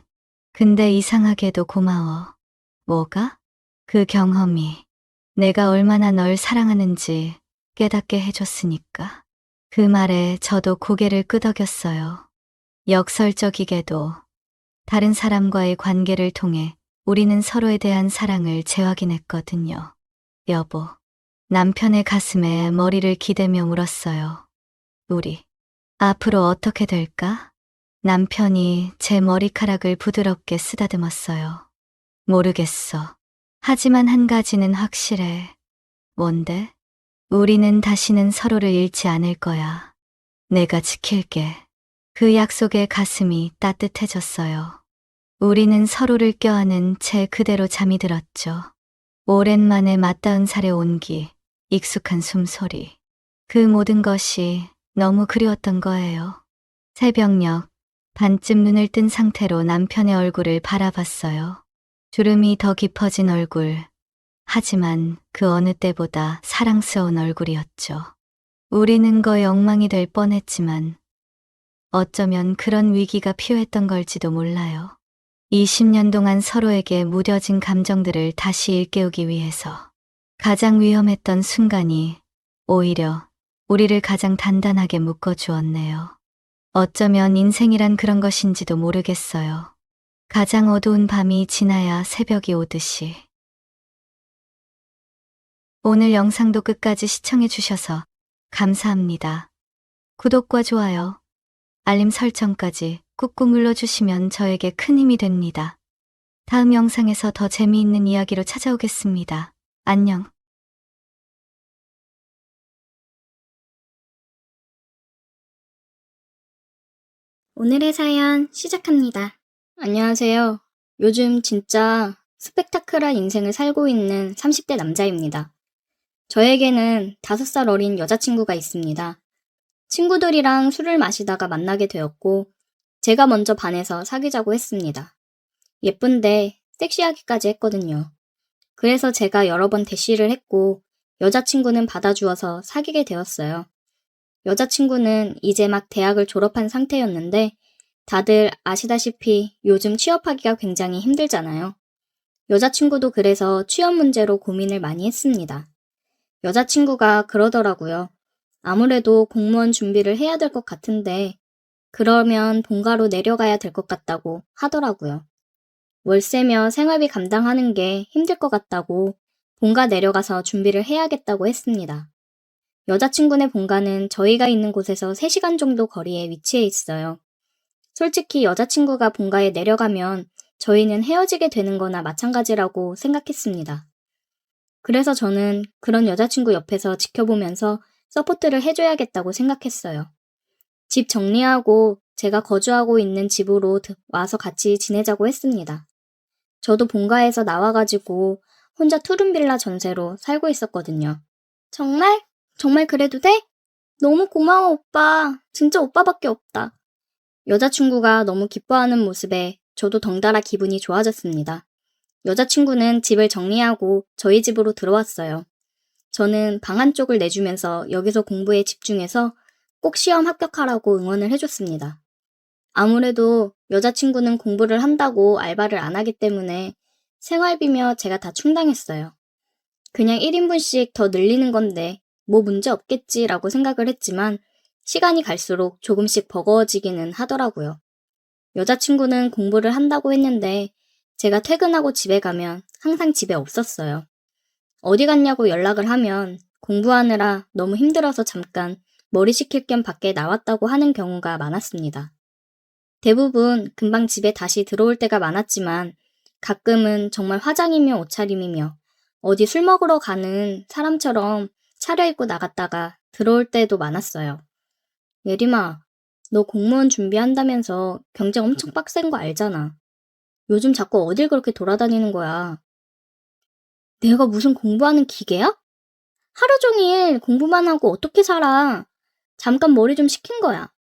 근데 이상하게도 고마워. 뭐가? 그 경험이 내가 얼마나 널 사랑하는지 깨닫게 해줬으니까. 그 말에 저도 고개를 끄덕였어요. 역설적이게도 다른 사람과의 관계를 통해 우리는 서로에 대한 사랑을 재확인했거든요. 여보, 남편의 가슴에 머리를 기대며 물었어요. 우리 앞으로 어떻게 될까? 남편이 제 머리카락을 부드럽게 쓰다듬었어요. 모르겠어. 하지만 한 가지는 확실해. 뭔데? 우리는 다시는 서로를 잃지 않을 거야. 내가 지킬게. 그 약속에 가슴이 따뜻해졌어요. 우리는 서로를 껴안은 채 그대로 잠이 들었죠. 오랜만에 맞닿은 살의 온기, 익숙한 숨소리. 그 모든 것이 너무 그리웠던 거예요. 새벽녘, 반쯤 눈을 뜬 상태로 남편의 얼굴을 바라봤어요. 주름이 더 깊어진 얼굴. 하지만 그 어느 때보다 사랑스러운 얼굴이었죠. 우리는 거의 엉망이 될 뻔했지만 어쩌면 그런 위기가 필요했던 걸지도 몰라요. 20년 동안 서로에게 무뎌진 감정들을 다시 일깨우기 위해서 가장 위험했던 순간이 오히려 우리를 가장 단단하게 묶어주었네요. 어쩌면 인생이란 그런 것인지도 모르겠어요. 가장 어두운 밤이 지나야 새벽이 오듯이. 오늘 영상도 끝까지 시청해 주셔서 감사합니다. 구독과 좋아요, 알림 설정까지 꾹꾹 눌러주시면 저에게 큰 힘이 됩니다. 다음 영상에서 더 재미있는 이야기로 찾아오겠습니다. 안녕. 오늘의 사연 시작합니다. 안녕하세요. 요즘 진짜 스펙타클한 인생을 살고 있는 30대 남자입니다. 저에게는 5살 어린 여자친구가 있습니다. 친구들이랑 술을 마시다가 만나게 되었고, 제가 먼저 반해서 사귀자고 했습니다. 예쁜데 섹시하기까지 했거든요. 그래서 제가 여러 번 대시를 했고, 여자친구는 받아주어서 사귀게 되었어요. 여자친구는 이제 막 대학을 졸업한 상태였는데 다들 아시다시피 요즘 취업하기가 굉장히 힘들잖아요. 여자친구도 그래서 취업 문제로 고민을 많이 했습니다. 여자친구가 그러더라고요. 아무래도 공무원 준비를 해야 될 것 같은데 그러면 본가로 내려가야 될 것 같다고 하더라고요. 월세며 생활비 감당하는 게 힘들 것 같다고 본가 내려가서 준비를 해야겠다고 했습니다. 여자친구네 본가는 저희가 있는 곳에서 3시간 정도 거리에 위치해 있어요. 솔직히 여자친구가 본가에 내려가면 저희는 헤어지게 되는 거나 마찬가지라고 생각했습니다. 그래서 저는 그런 여자친구 옆에서 지켜보면서 서포트를 해줘야겠다고 생각했어요. 집 정리하고 제가 거주하고 있는 집으로 와서 같이 지내자고 했습니다. 저도 본가에서 나와가지고 혼자 투룸빌라 전세로 살고 있었거든요. 정말? 정말 그래도 돼? 너무 고마워, 오빠. 진짜 오빠밖에 없다. 여자친구가 너무 기뻐하는 모습에 저도 덩달아 기분이 좋아졌습니다. 여자친구는 집을 정리하고 저희 집으로 들어왔어요. 저는 방 한쪽을 내주면서 여기서 공부에 집중해서 꼭 시험 합격하라고 응원을 해줬습니다. 아무래도 여자친구는 공부를 한다고 알바를 안 하기 때문에 생활비며 제가 다 충당했어요. 그냥 1인분씩 더 늘리는 건데 뭐 문제 없겠지라고 생각을 했지만 시간이 갈수록 조금씩 버거워지기는 하더라고요. 여자친구는 공부를 한다고 했는데 제가 퇴근하고 집에 가면 항상 집에 없었어요. 어디 갔냐고 연락을 하면 공부하느라 너무 힘들어서 잠깐 머리 식힐 겸 밖에 나왔다고 하는 경우가 많았습니다. 대부분 금방 집에 다시 들어올 때가 많았지만 가끔은 정말 화장이며 옷차림이며 어디 술 먹으러 가는 사람처럼 차려입고 나갔다가 들어올 때도 많았어요. 예림아, 너 공무원 준비한다면서 경쟁 엄청 빡센 거 알잖아. 요즘 자꾸 어딜 그렇게 돌아다니는 거야. 내가 무슨 공부하는 기계야? 하루 종일 공부만 하고 어떻게 살아? 잠깐 머리 좀 식힌 거야.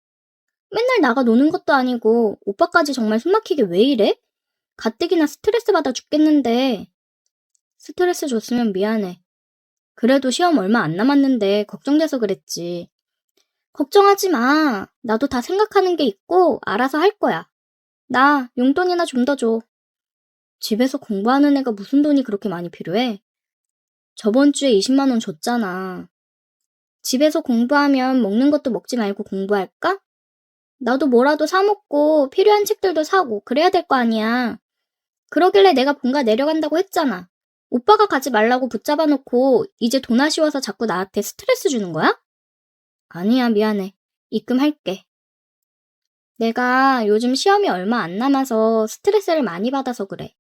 맨날 나가 노는 것도 아니고 오빠까지 정말 숨막히게 왜 이래? 가뜩이나 스트레스 받아 죽겠는데. 스트레스 줬으면 미안해. 그래도 시험 얼마 안 남았는데 걱정돼서 그랬지. 걱정하지 마. 나도 다 생각하는 게 있고 알아서 할 거야. 나 용돈이나 좀 더 줘. 집에서 공부하는 애가 무슨 돈이 그렇게 많이 필요해? 저번 주에 20만 원 줬잖아. 집에서 공부하면 먹는 것도 먹지 말고 공부할까? 나도 뭐라도 사 먹고 필요한 책들도 사고 그래야 될 거 아니야. 그러길래 내가 본가 내려간다고 했잖아. 오빠가 가지 말라고 붙잡아 놓고 이제 돈 아쉬워서 자꾸 나한테 스트레스 주는 거야? 아니야, 미안해. 입금할게. 내가 요즘 시험이 얼마 안 남아서 스트레스를 많이 받아서 그래.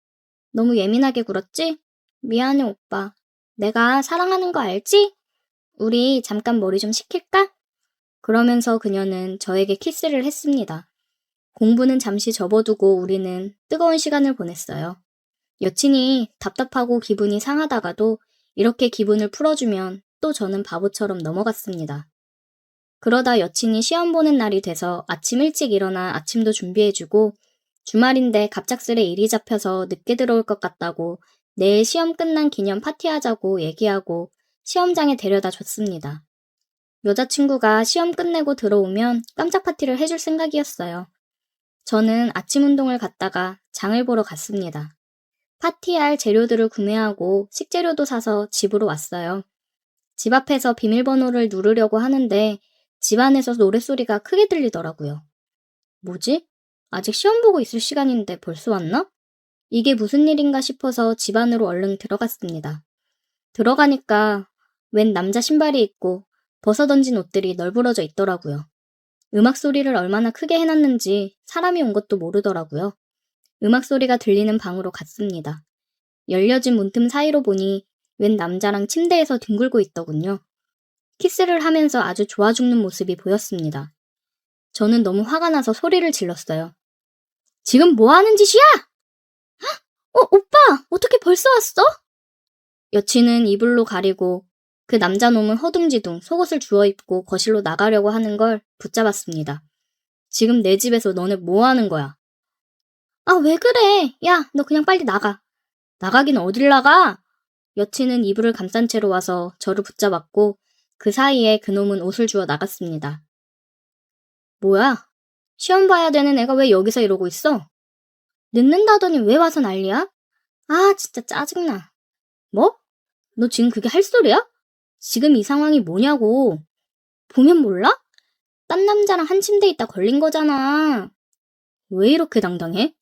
너무 예민하게 굴었지? 미안해, 오빠. 내가 사랑하는 거 알지? 우리 잠깐 머리 좀 식힐까? 그러면서 그녀는 저에게 키스를 했습니다. 공부는 잠시 접어두고 우리는 뜨거운 시간을 보냈어요. 여친이 답답하고 기분이 상하다가도 이렇게 기분을 풀어주면 또 저는 바보처럼 넘어갔습니다. 그러다 여친이 시험 보는 날이 돼서 아침 일찍 일어나 아침도 준비해주고 주말인데 갑작스레 일이 잡혀서 늦게 들어올 것 같다고 내일 시험 끝난 기념 파티하자고 얘기하고 시험장에 데려다 줬습니다. 여자친구가 시험 끝내고 들어오면 깜짝 파티를 해줄 생각이었어요. 저는 아침 운동을 갔다가 장을 보러 갔습니다. 파티할 재료들을 구매하고 식재료도 사서 집으로 왔어요. 집 앞에서 비밀번호를 누르려고 하는데 집 안에서 노랫소리가 크게 들리더라고요. 뭐지? 아직 시험 보고 있을 시간인데 벌써 왔나? 이게 무슨 일인가 싶어서 집 안으로 얼른 들어갔습니다. 들어가니까 웬 남자 신발이 있고 벗어던진 옷들이 널브러져 있더라고요. 음악 소리를 얼마나 크게 해놨는지 사람이 온 것도 모르더라고요. 음악 소리가 들리는 방으로 갔습니다. 열려진 문틈 사이로 보니 웬 남자랑 침대에서 뒹굴고 있더군요. 키스를 하면서 아주 좋아 죽는 모습이 보였습니다. 저는 너무 화가 나서 소리를 질렀어요. 지금 뭐 하는 짓이야? 오빠! 어떻게 벌써 왔어? 여친은 이불로 가리고 그 남자놈은 허둥지둥 속옷을 주워 입고 거실로 나가려고 하는 걸 붙잡았습니다. 지금 내 집에서 너네 뭐 하는 거야? 아, 왜 그래? 야, 너 그냥 빨리 나가. 나가긴 어딜 나가? 여친은 이불을 감싼 채로 와서 저를 붙잡았고 그 사이에 그놈은 옷을 주워 나갔습니다. 뭐야? 시험 봐야 되는 애가 왜 여기서 이러고 있어? 늦는다더니 왜 와서 난리야? 아, 진짜 짜증나. 뭐? 너 지금 그게 할 소리야? 지금 이 상황이 뭐냐고. 보면 몰라? 딴 남자랑 한 침대에 있다 걸린 거잖아. 왜 이렇게 당당해?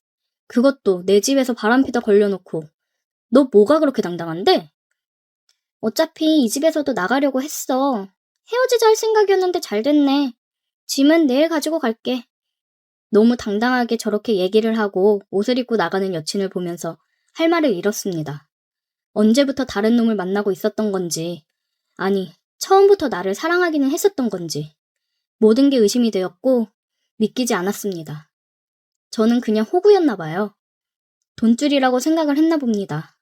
그것도 내 집에서 바람피다 걸려놓고. 너 뭐가 그렇게 당당한데? 어차피 이 집에서도 나가려고 했어. 헤어지자 할 생각이었는데 잘 됐네. 짐은 내일 가지고 갈게. 너무 당당하게 저렇게 얘기를 하고 옷을 입고 나가는 여친을 보면서 할 말을 잃었습니다. 언제부터 다른 놈을 만나고 있었던 건지, 아니, 처음부터 나를 사랑하기는 했었던 건지, 모든 게 의심이 되었고 믿기지 않았습니다. 저는 그냥 호구였나 봐요. 돈줄이라고 생각을 했나 봅니다.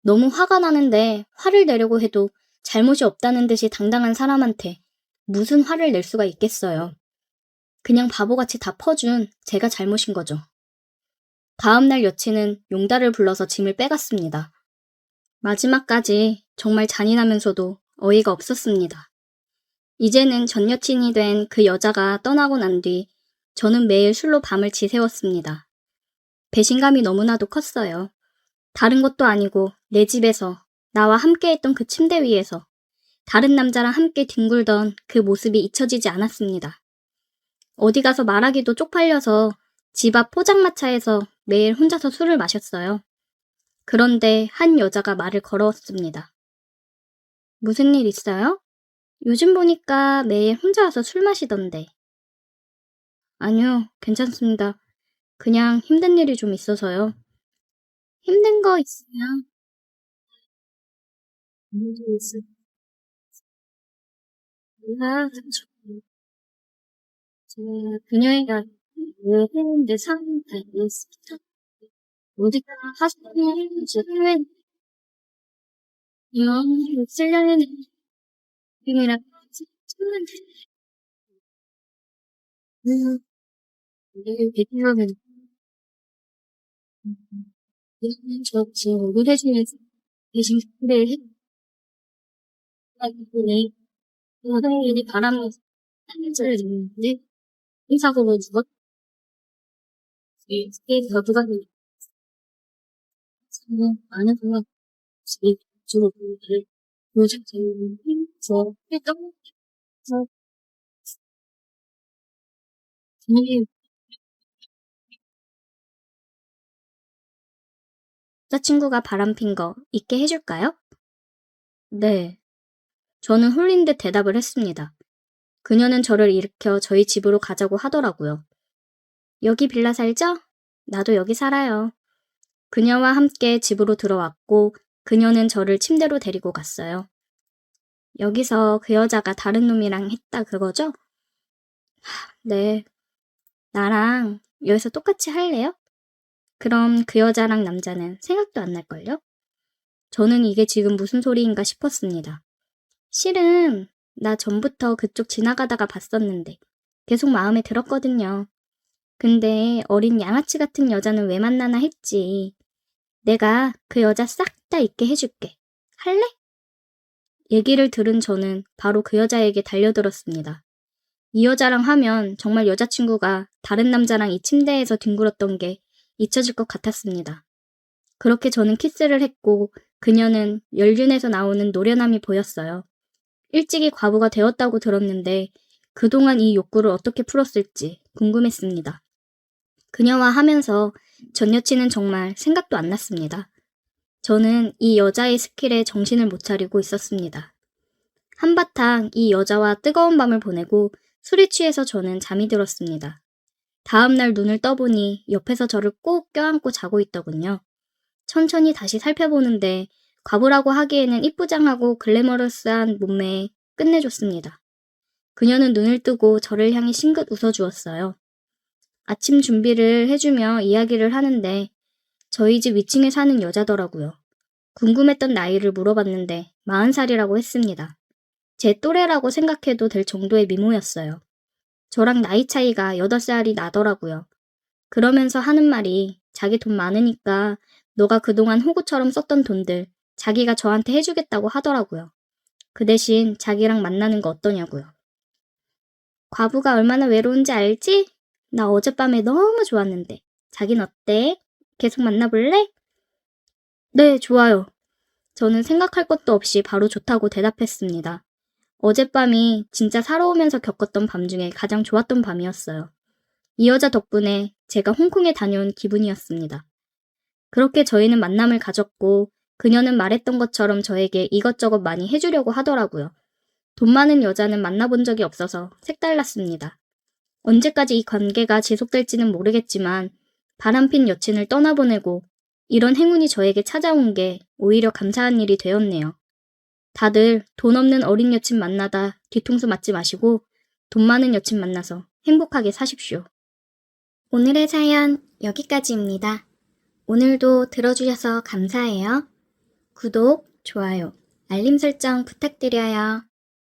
너무 화가 나는데 화를 내려고 해도 잘못이 없다는 듯이 당당한 사람한테 무슨 화를 낼 수가 있겠어요. 그냥 바보같이 다 퍼준 제가 잘못인 거죠. 다음날 여친은 용달을 불러서 짐을 빼갔습니다. 마지막까지 정말 잔인하면서도 어이가 없었습니다. 이제는 전 여친이 된 그 여자가 떠나고 난 뒤 저는 매일 술로 밤을 지새웠습니다. 배신감이 너무나도 컸어요. 다른 것도 아니고 내 집에서 나와 함께했던 그 침대 위에서 다른 남자랑 함께 뒹굴던 그 모습이 잊혀지지 않았습니다. 어디 가서 말하기도 쪽팔려서 집 앞 포장마차에서 매일 혼자서 술을 마셨어요. 그런데 한 여자가 말을 걸어왔습니다. 무슨 일 있어요? 요즘 보니까 매일 혼자 와서 술 마시던데. 아니요, 괜찮습니다. 그냥 힘든 일이 좀 있어서요. 힘든 거 있으면 문제 있을 제가 그녀가 왜 했는데 상황이 다 이해했습니다. 어디가 하시는 일인지 후회 이런 쓰려는 형이랑 쳤는데, 내일 배팅하면, 이러면 저 지금 얼굴 해주면서 대신 그래 해가지고 내 여성분이 바람을 한줄을 듣는데, 의사고로 죽었, 이게 더 누가 저는 아는 동안 집에 주로 보기를 요즘 재밌는 힘서 했던 저 분위기 여자친구가 바람핀 거 있게 해줄까요? 네. 저는 홀린 듯 대답을 했습니다. 그녀는 저를 일으켜 저희 집으로 가자고 하더라고요. 여기 빌라 살죠? 나도 여기 살아요. 그녀와 함께 집으로 들어왔고 그녀는 저를 침대로 데리고 갔어요. 여기서 그 여자가 다른 놈이랑 했다 그거죠? 네. 나랑 여기서 똑같이 할래요? 그럼 그 여자랑 남자는 생각도 안 날걸요? 저는 이게 지금 무슨 소리인가 싶었습니다. 실은 나 전부터 그쪽 지나가다가 봤었는데 계속 마음에 들었거든요. 근데 어린 양아치 같은 여자는 왜 만나나 했지. 내가 그 여자 싹 다 잊게 해줄게. 할래? 얘기를 들은 저는 바로 그 여자에게 달려들었습니다. 이 여자랑 하면 정말 여자친구가 다른 남자랑 이 침대에서 뒹굴었던 게 잊혀질 것 같았습니다. 그렇게 저는 키스를 했고 그녀는 연륜에서 나오는 노련함이 보였어요. 일찍이 과부가 되었다고 들었는데 그동안 이 욕구를 어떻게 풀었을지 궁금했습니다. 그녀와 하면서 전 여친은 정말 생각도 안 났습니다. 저는 이 여자의 스킬에 정신을 못 차리고 있었습니다. 한바탕 이 여자와 뜨거운 밤을 보내고 술에 취해서 저는 잠이 들었습니다. 다음날 눈을 떠보니 옆에서 저를 꼭 껴안고 자고 있더군요. 천천히 다시 살펴보는데 과부라고 하기에는 이쁘장하고 글래머러스한 몸매에 끝내줬습니다. 그녀는 눈을 뜨고 저를 향해 싱긋 웃어주었어요. 아침 준비를 해주며 이야기를 하는데 저희 집 위층에 사는 여자더라고요. 궁금했던 나이를 물어봤는데 40살이라고 했습니다. 제 또래라고 생각해도 될 정도의 미모였어요. 저랑 나이 차이가 8살이 나더라고요. 그러면서 하는 말이 자기 돈 많으니까 너가 그동안 호구처럼 썼던 돈들 자기가 저한테 해주겠다고 하더라고요. 그 대신 자기랑 만나는 거 어떠냐고요. 과부가 얼마나 외로운지 알지? 나 어젯밤에 너무 좋았는데. 자긴 어때? 계속 만나볼래? 네, 좋아요. 저는 생각할 것도 없이 바로 좋다고 대답했습니다. 어젯밤이 진짜 살아오면서 겪었던 밤 중에 가장 좋았던 밤이었어요. 이 여자 덕분에 제가 홍콩에 다녀온 기분이었습니다. 그렇게 저희는 만남을 가졌고 그녀는 말했던 것처럼 저에게 이것저것 많이 해주려고 하더라고요. 돈 많은 여자는 만나본 적이 없어서 색달랐습니다. 언제까지 이 관계가 지속될지는 모르겠지만 바람핀 여친을 떠나보내고 이런 행운이 저에게 찾아온 게 오히려 감사한 일이 되었네요. 다들 돈 없는 어린 여친 만나다 뒤통수 맞지 마시고 돈 많은 여친 만나서 행복하게 사십시오. 오늘의 사연 여기까지입니다. 오늘도 들어주셔서 감사해요. 구독, 좋아요, 알림 설정 부탁드려요.